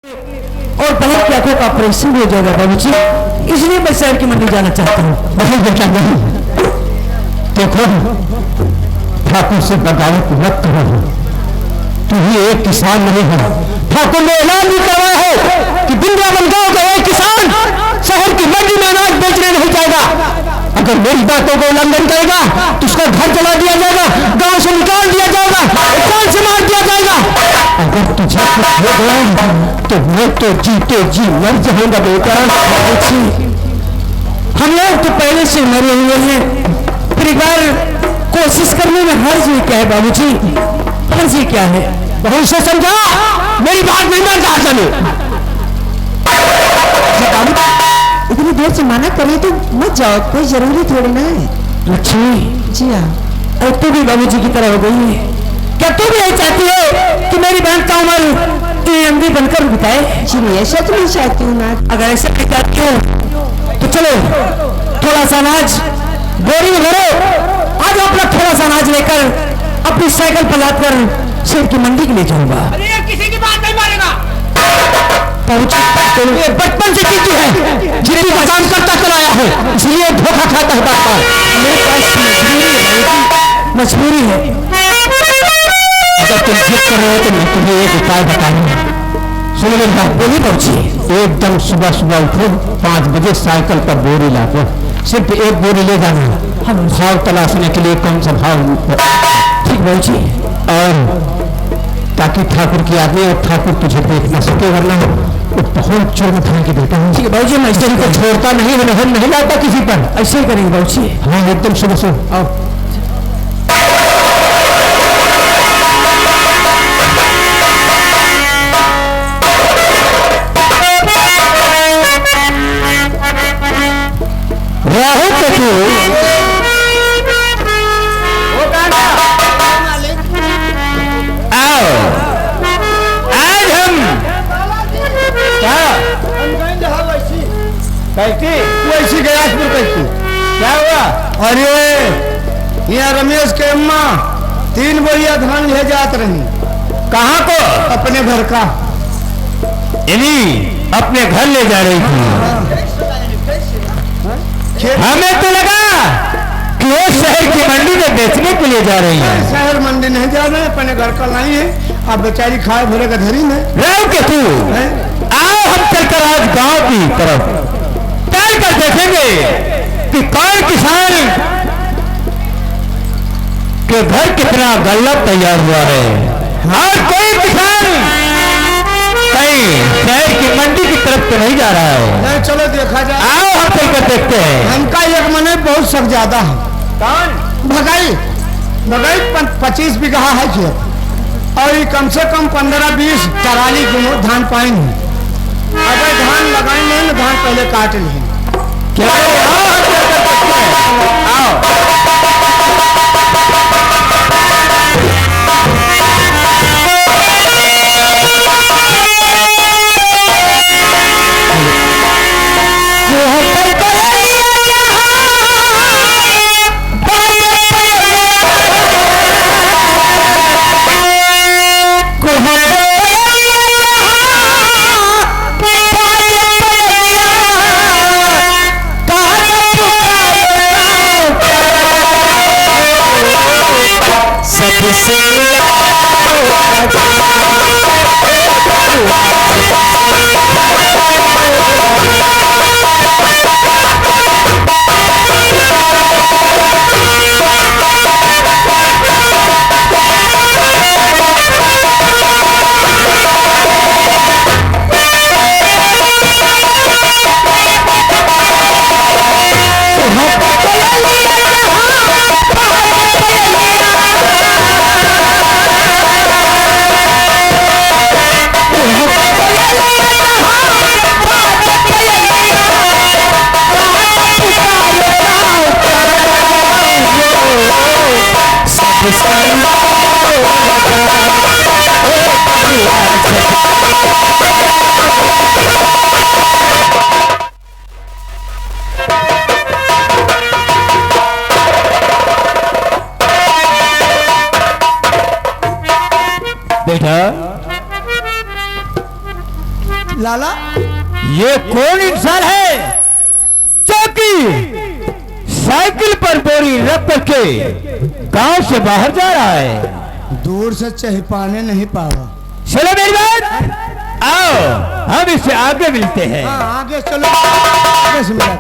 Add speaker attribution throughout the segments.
Speaker 1: और बहन की आंखों का ऑपरेशन भी हो जाएगा बाबूजी, इसलिए मैं शहर की मंडी जाना चाहता हूँ।
Speaker 2: नहीं बेटा नहीं, देखो ठाकुर से बगावत मत करो, तू ही एक किसान नहीं है। ठाकुर ने ऐलान भी करवाया है कि वृंदावन गांव का एक किसान शहर की मंडी में अनाज बेचने नहीं जाएगा। अगर मेरी बातों को उल्लंघन करेगा तो उसका घर जला दिया जाएगा, गांव से निकाल दिया जाएगा, जान से मार दिया जाएगा। अगर तुझे कुछ हो गया तो मैं तो जीते जी मर जाऊंगा बेटा।
Speaker 1: हम लोग तो पहले से मरे हुए हैं, फिर एक बार कोशिश करने में हर्ज ही क्या है बाबूजी, हर्ज ही क्या है?
Speaker 2: बहुत से समझा, मेरी बात नहीं मानता चलो।
Speaker 3: इतनी देर से मना करें तो मत जाओ, कोई जरूरी थोड़ी ना है।
Speaker 1: लक्ष्मी
Speaker 3: जी हाँ,
Speaker 1: अब तू भी बाबूजी की तरह हो गई है, क्या तू भी यही चाहती है कि मेरी बहन का उम्र अंधी बनकर बिताए?
Speaker 3: जी नहीं, ऐसा तो नहीं चाहती हूँ ना।
Speaker 1: अगर ऐसा नहीं चाहती हो तो चलो थोड़ा सा अनाज बोरी में भरो, आज अपना थोड़ा सा अनाज लेकर अपनी साइकिल पर लाद कर शहर की मंडी के लिए जाऊंगा।
Speaker 4: किसी की बात नहीं मानेगा।
Speaker 2: ये बचपन से जीती है, जितनी का काम करता चलाया है, इसलिए धोखा खाता है बार बार।
Speaker 1: मेरे पास मजबूरी है।
Speaker 2: अगर तुम जिद कर रहे हो तो मैं तुम्हें एक उपाय बताऊंगा। सुनो मेरी बात,
Speaker 1: बोली बाबूजी।
Speaker 2: एकदम सुबह सुबह उठो, 5 बजे साइकिल पर बोरी लाओ, सिर्फ एक बोरी ले जाना, भाव तलाशने के लिए कौन सा भाव।
Speaker 1: ठीक बाबूजी।
Speaker 2: और ताकि ठाकुर की आदमी और ठाकुर तुझे देख न सके, वरना वो बहुत चोर था कि बेटा।
Speaker 1: ठीक है बाबूजी, मैं इसे
Speaker 2: को छोड़ता नहीं, नहीं लाता किसी पर।
Speaker 1: ऐसे ही करेंगे बाबूजी।
Speaker 2: हाँ एकदम सुबह सुबह आओ। राहु केतु आओ, आज हम कैसी वैसी गयासपुर कैसी क्या हुआ?
Speaker 5: अरे यहाँ रमेश के अम्मा 3 बोरिया धान ले जात रही।
Speaker 2: कहाँ को?
Speaker 5: अपने घर का।
Speaker 2: अपने घर ले जा रही थी। हमें तो लगा कि वो शहर की मंडी में बेचने के लिए जा रही है।
Speaker 5: शहर मंडी नहीं जा रहे, अपने घर का लाई है। अब बेचारी खाए भरे का धरी में
Speaker 2: राव के तू आओ, हम चलकर आज गांव की तरफ चलकर देखेंगे कि कौन किसान के घर कितना गल्लत तैयार हुआ है, और कोई किसान कहीं शहर की मंडी की तरफ तो नहीं जा रहा है।
Speaker 5: नहीं, चलो देखा जाए।
Speaker 2: आओ हम चलकर देखते हैं।
Speaker 5: हमका एक मने बहुत शक ज्यादा है।
Speaker 2: कौन?
Speaker 5: भगाई 25 बीघा है खेत, और ये कम से कम 15-20 टराली धान पाएंगे। अगर धान लगाएंगे ना, धान पहले काट लेंगे।
Speaker 2: क्या? आओ बेटा
Speaker 5: लाला
Speaker 2: ये कौन इंसान है जो कि साइकिल पर बोरी रख करके गांव से बाहर जा रहा है?
Speaker 5: दूर से चहिपाने नहीं पावा।
Speaker 2: चलो मेरी बात, आओ हम इससे आगे मिलते हैं।
Speaker 5: हाँ आगे चलो, आगे से मिला।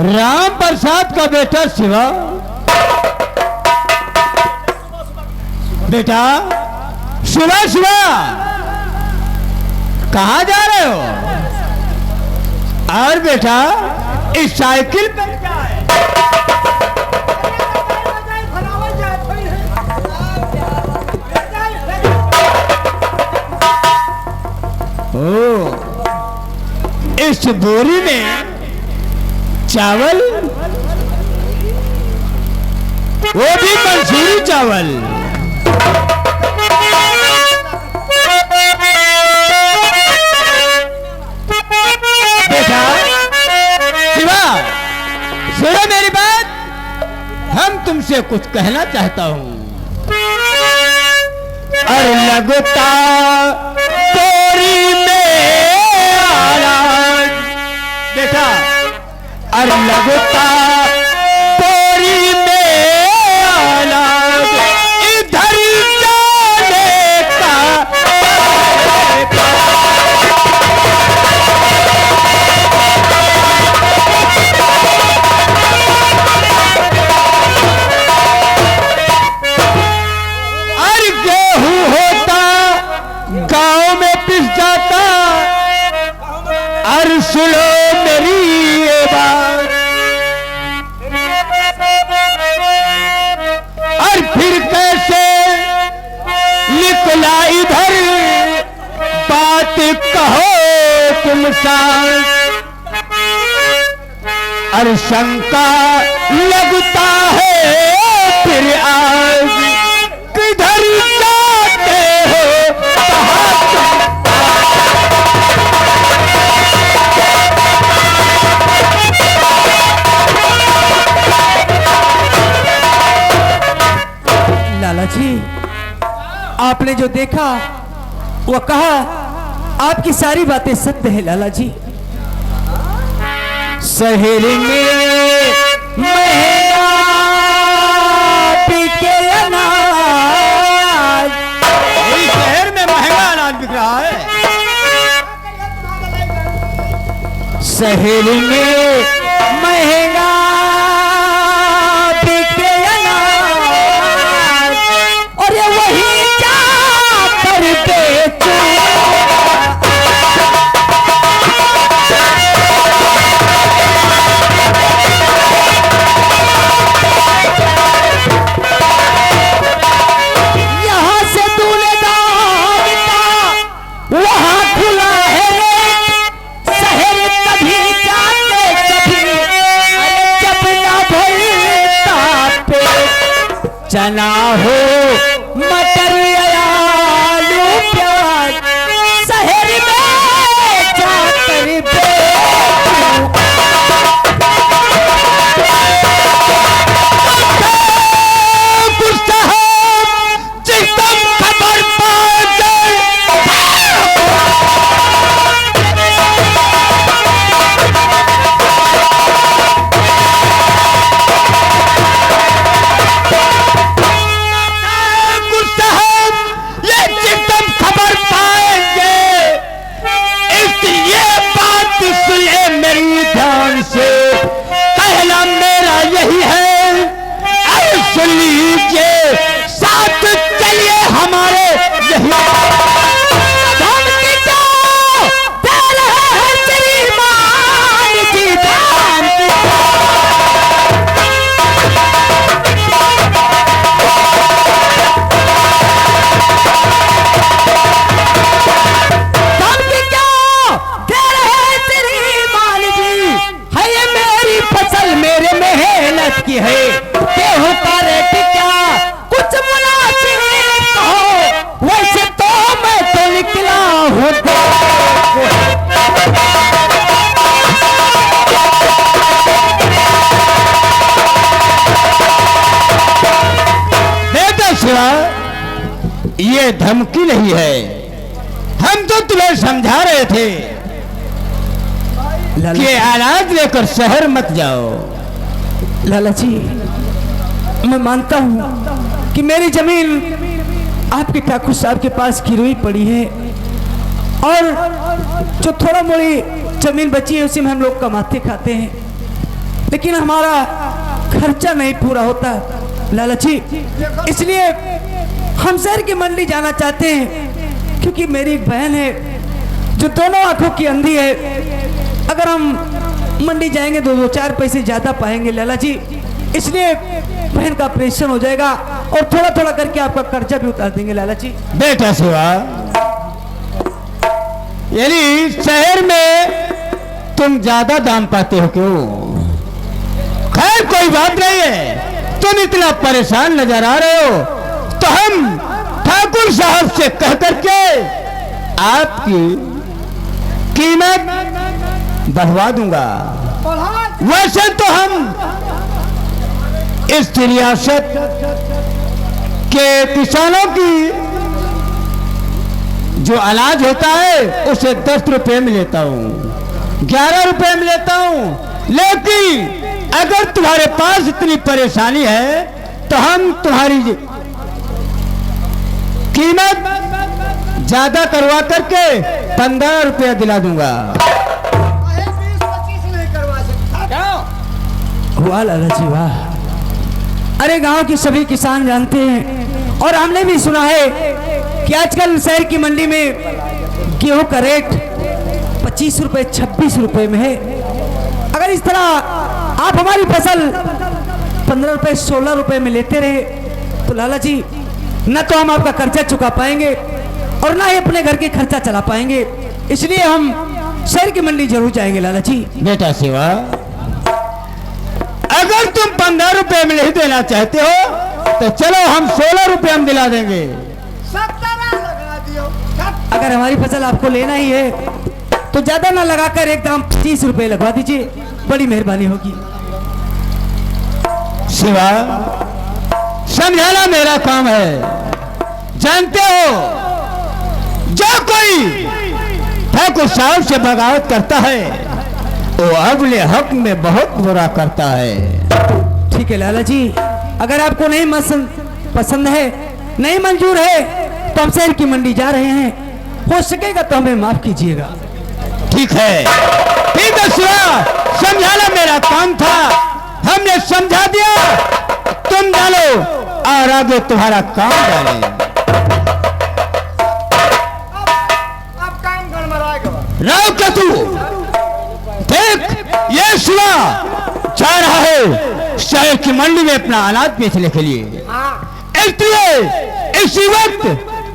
Speaker 2: राम प्रसाद का बेटा शिवा, बेटा शिवा शिवा कहाँ जा रहे हो? और बेटा इस साइकिल पर क्या है? ओ, इस बोरी में चावल, वो भी मंसूरी चावल। बेटा शिवा सुनो मेरी बात, हम तुमसे कुछ कहना चाहता हूं। और लगता बोरी में आवाज, बेटा और लगता बोरी में आवाज, इधर जाने का और गेहूं होता गांव में पिस जाता। और सुनो मेरी ये बात, और फिर कैसे निकला इधर बात कहो तुम साथ। और शंका लगता है फिर आज, किधर जाते हो कहाँ
Speaker 1: लाला जी, आपने जो देखा वो कहा, आपकी सारी बातें सत्य है लाला जी।
Speaker 2: सहेली में महंगा बिके अनाज, इस शहर में महंगा अनाज बिक रहा है। सहेली में महंगा बिके अनाज, और ये वही जाकर बेचो। यहाँ से तूने दाम का वहाँ खुला है रेट, शहर कभी जाते कभी, जब ना भरता पेट। चना हो मटर आलू प्याज, शहर में जाकर बेचूं। ये धमकी नहीं है, हम तो तुम्हें समझा रहे थे कि अनाज लेकर शहर मत जाओ।
Speaker 1: लाला जी, मैं मानता हूँ कि मेरी जमीन आपके ठाकुर साहब के पास गिरवी पड़ी है और जो थोड़ा मोड़ी जमीन बची है उसी में हम लोग कमाते खाते हैं, लेकिन हमारा खर्चा नहीं पूरा होता लाला जी। इसलिए हम शहर की मंडी जाना चाहते हैं, क्योंकि मेरी एक बहन है जो दोनों आंखों की अंधी है। अगर हम मंडी जाएंगे तो 2-4 पैसे ज्यादा पाएंगे लाला जी, इसलिए बहन का ऑपरेशन हो जाएगा और थोड़ा थोड़ा करके आपका कर्जा भी उतार देंगे लाला जी।
Speaker 2: बेटा शिवा, यानी शहर में तुम ज्यादा दाम पाते हो क्यों? खैर कोई बात नहीं है, तुम इतना परेशान नजर आ रहे हो तो हम ठाकुर साहब से कह करके आपकी कीमत बढ़वा दूंगा। वैसे तो हम इस रियासत के किसानों की जो अनाज होता है उसे 10 रुपए में लेता हूँ, 11 रुपए में लेता हूँ, लेकिन अगर तुम्हारे पास इतनी परेशानी है तो हम तुम्हारी कीमत ज्यादा करवा करके 15 रुपया दिला दूंगा।
Speaker 5: 20-25 नहीं करवा सकता।
Speaker 1: वाह लाला जी वाह। अरे गांव के सभी किसान जानते हैं और हमने भी सुना है कि आजकल शहर की मंडी में गेहूं का रेट 25 रुपए 26 रुपए में है। अगर इस तरह आप हमारी फसल 15 रुपए 16 रुपए में लेते रहे तो लाला जी न तो हम आपका कर्जा चुका पाएंगे और ना ही अपने घर के खर्चा चला पाएंगे, इसलिए हम शहर की मंडी जरूर जाएंगे लाला जी।
Speaker 2: बेटा शिवा, अगर तुम 15 रुपए में नहीं देना चाहते हो तो चलो हम 16 रुपए में दिला देंगे।
Speaker 5: 17 लगा दियो।
Speaker 1: अगर हमारी फसल आपको लेना ही है तो ज्यादा ना लगाकर एकदम 25 रुपए लगवा दीजिए, बड़ी मेहरबानी होगी।
Speaker 2: शिवा, समझाना मेरा काम है। जानते हो, जो कोई ठाकुर साहब से बगावत करता है वो अगले हक में बहुत बुरा करता है।
Speaker 1: ठीक है लाला जी, अगर आपको नहीं पसंद है, नहीं मंजूर है तो हम शहर की मंडी जा रहे हैं, हो सकेगा तो हमें माफ कीजिएगा।
Speaker 2: ठीक है, ठीक है शिवा, समझाना मेरा काम था, हमने समझा दिया, तुम डालो और आगे तुम्हारा काम डाले।
Speaker 5: अब काम गड़बड़ाएगा।
Speaker 2: राव क्या तू देख, ये शिवा जा रहा है शहर की मंडी में अपना अनाज बेचने के लिए, इसलिए इसी वक्त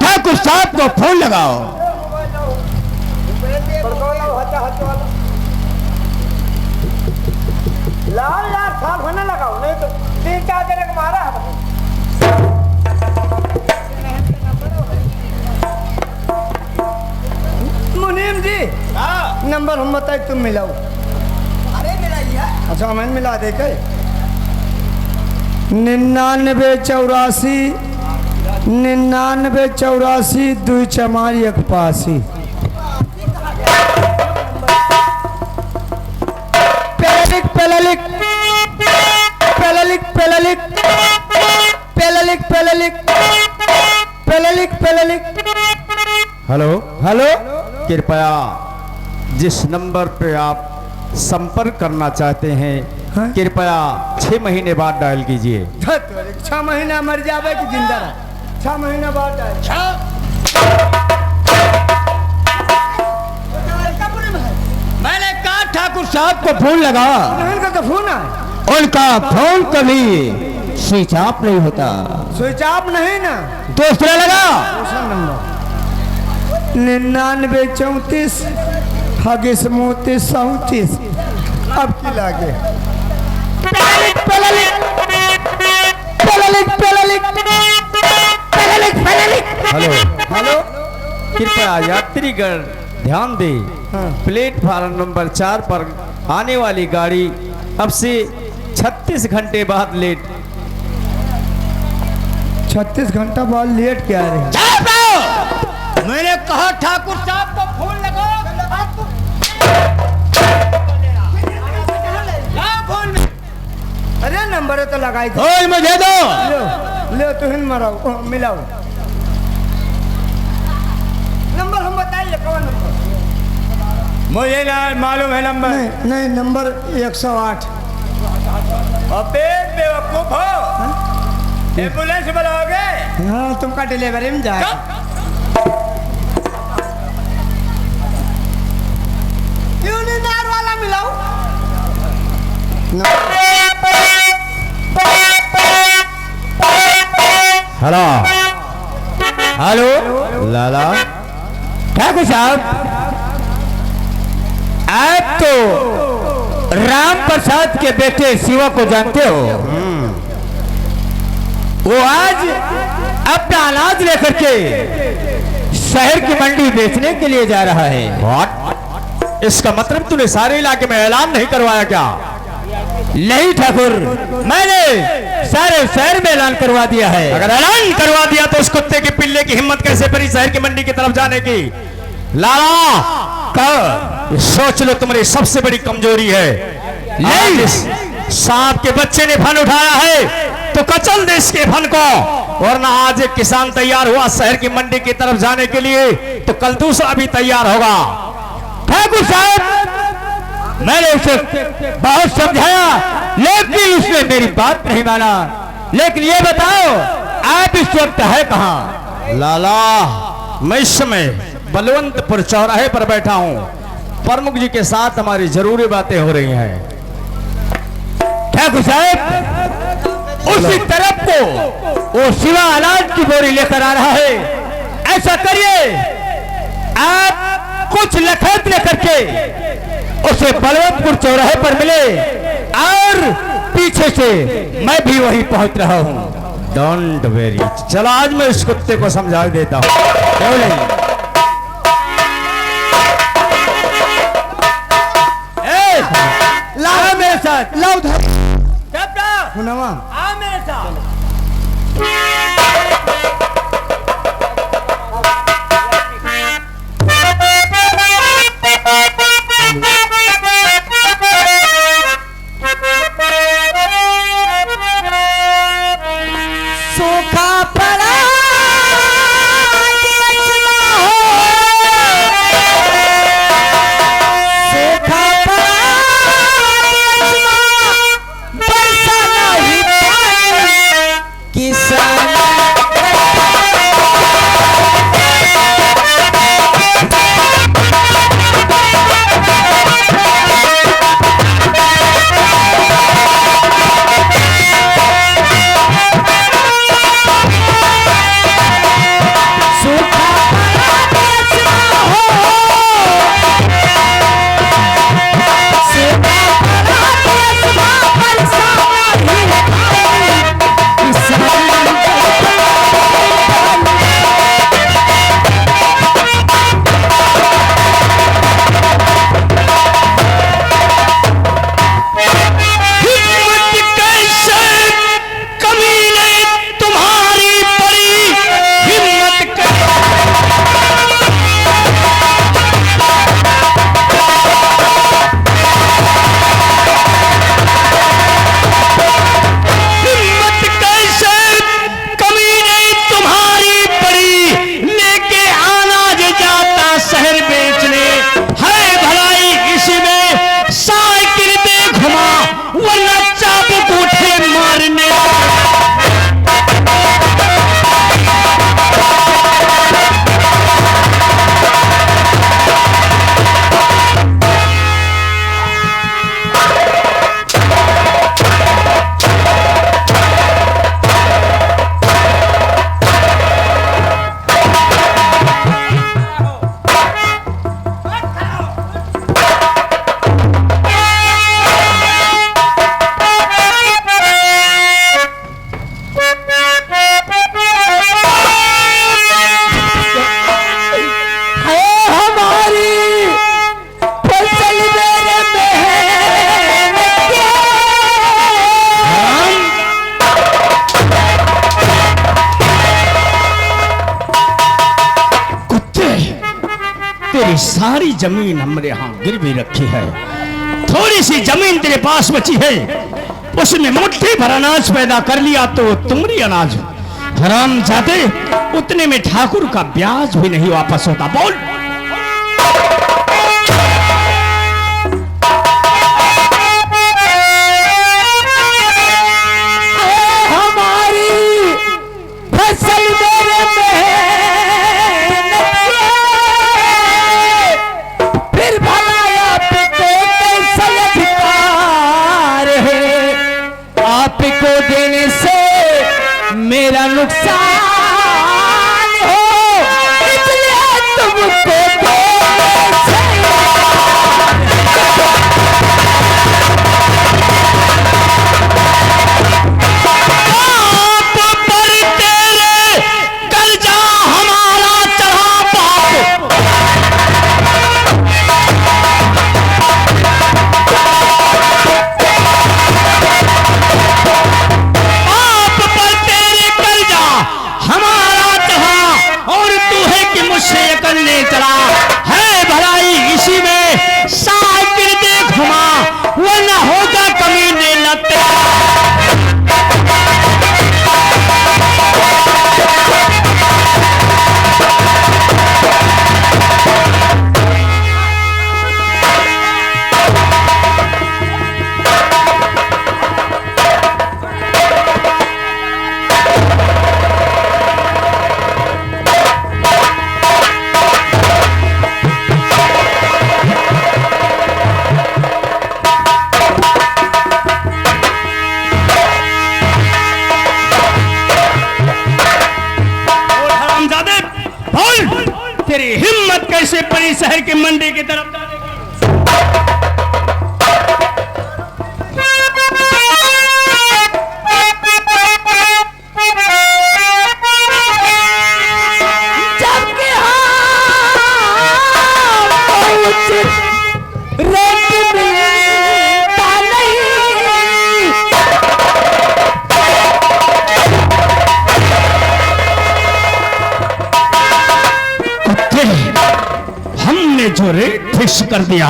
Speaker 2: ठाकुर साहब को फोन लगाओ।
Speaker 5: लाल यार साफ होने लगाओ, नहीं तो 3-4 दिन का मारा है। मुनीम जी, नंबर हम बताए तुम मिलाओ। अरे मिलाइए। अच्छा मैंने मिला दे के 9984 9984 2 चमारी 185।
Speaker 6: हेलो
Speaker 2: हेलो,
Speaker 6: कृपया जिस नंबर पे आप संपर्क करना चाहते हैं
Speaker 5: हाँ?
Speaker 6: कृपया 6 महीने बाद डायल कीजिए।
Speaker 5: 6 महीना मर जावे कि जिंदा रहे? 6 महीना बाद
Speaker 2: मैंने कहा ठाकुर साहब को फोन लगा,
Speaker 5: का फोन है,
Speaker 2: उनका फोन कभी स्विच ऑफ नहीं होता।
Speaker 5: स्विच ऑफ नहीं ना,
Speaker 2: दूसरा लगा,
Speaker 5: दूसरा नंबर 9934 हगिस 34 अब की लागे।
Speaker 6: हेलो
Speaker 5: हेलो,
Speaker 6: कृपया यात्रीगण ध्यान दें, प्लेटफार्म नंबर 4 पर आने वाली गाड़ी अब से 36 घंटे बाद लेट।
Speaker 5: 36 घंटा बाद लेट क्या रहे?
Speaker 6: मैंने कहा ठाकुर साहब को फोन लगाओ।
Speaker 5: अरे नंबर तो लगाई थी।
Speaker 6: ओए मुझे दो।
Speaker 5: ले तो हिंद मराओ मिलाओ नंबर हम बताइए कौन नंबर?
Speaker 6: मुझे ना मालूम है नंबर।
Speaker 5: नहीं नंबर 108।
Speaker 6: अबे बेवकूफ हो, एम्बुलेंस बुलाओगे?
Speaker 5: हाँ तुमका डिलीवरी में जाए। यूनिनार वाला मिलाओ।
Speaker 6: हेलो हेलो लाला
Speaker 1: ठाकुर साहब, आप तो राम प्रसाद के बेटे शिवा को जानते हो। वो आज अपना अनाज लेकर के शहर की मंडी बेचने के लिए जा रहा है।
Speaker 6: व्हाट? इसका मतलब तूने सारे इलाके में ऐलान नहीं करवाया क्या?
Speaker 1: नहीं ठाकुर, मैंने सारे शहर में ऐलान करवा दिया है।
Speaker 6: अगर ऐलान करवा दिया तो उस कुत्ते के पिल्ले की हिम्मत कैसे पड़ी शहर की मंडी की तरफ जाने की? लाला ये सोच लो, तुम्हारी सबसे बड़ी कमजोरी है।
Speaker 1: नहीं।
Speaker 6: इस सांप के बच्चे ने फन उठाया है तो कचल दे इसके फन को, वरना आज एक किसान तैयार हुआ शहर की मंडी की तरफ जाने के लिए तो कल दूसरा भी तैयार होगा।
Speaker 1: ठाकुर साहब, मैंने उसे बहुत समझाया लेकिन उसने मेरी बात नहीं माना। लेकिन ये बताओ आप इस वक्त है कहाँ?
Speaker 6: लाला मैं इस समय बलवंतपुर चौराहे पर बैठा हूँ, प्रमुख जी के साथ हमारी जरूरी बातें हो रही हैं।
Speaker 1: ठाकुर साहब, उसी तरफ को वो शिवा अनाज की बोरी लेकर आ रहा है। ऐसा करिए, आप कुछ लखत लेकर के उसे बलवंतपुर चौराहे पर मिले और पीछे से मैं भी वहीं पहुंच रहा हूं।
Speaker 6: डोंट वेरी, चलो आज मैं इस कुत्ते को समझा देता हूँ।
Speaker 1: क्यों नहीं? लाओ मेरे साथ,
Speaker 5: लाओ धर
Speaker 1: हुनवा,
Speaker 5: आ मेरे साथ।
Speaker 1: सूखा पड़ा सूखा पड़ा बरसा नहीं पानी किसान।
Speaker 6: तेरी सारी जमीन हमरे यहाँ गिरवी रखी है, थोड़ी सी जमीन तेरे पास बची है, उसमें मुट्ठी भर अनाज पैदा कर लिया तो तुम्हारी अनाज हराम जाते, उतने में ठाकुर का ब्याज भी नहीं वापस होता। बोल।
Speaker 1: हमारी फसल मेरे फिर भला आपको कैसा अधिकार है, आपको देने से मेरा नुकसान हो, इसलिए तुमको देने से
Speaker 6: बाप पर तेरे कर्जा हमारा चढ़ा बाप, बाप पर तेरे कर्जा हमारा चढ़ा और तू है कि मुझसे ये करने चला है भलाई इसी में, साकिर देख हुआ वरना होगा कमीने लगते। तेरी हिम्मत कैसे पड़ी शहर के मंडी की तरफ जाने की?
Speaker 1: जबकि रेट मिलता नहीं,
Speaker 6: हमने जो रेट फिक्स कर दिया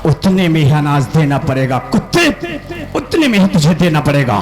Speaker 6: उतने में ही अनाज देना पड़ेगा कुत्ते, उतने में ही तुझे देना पड़ेगा।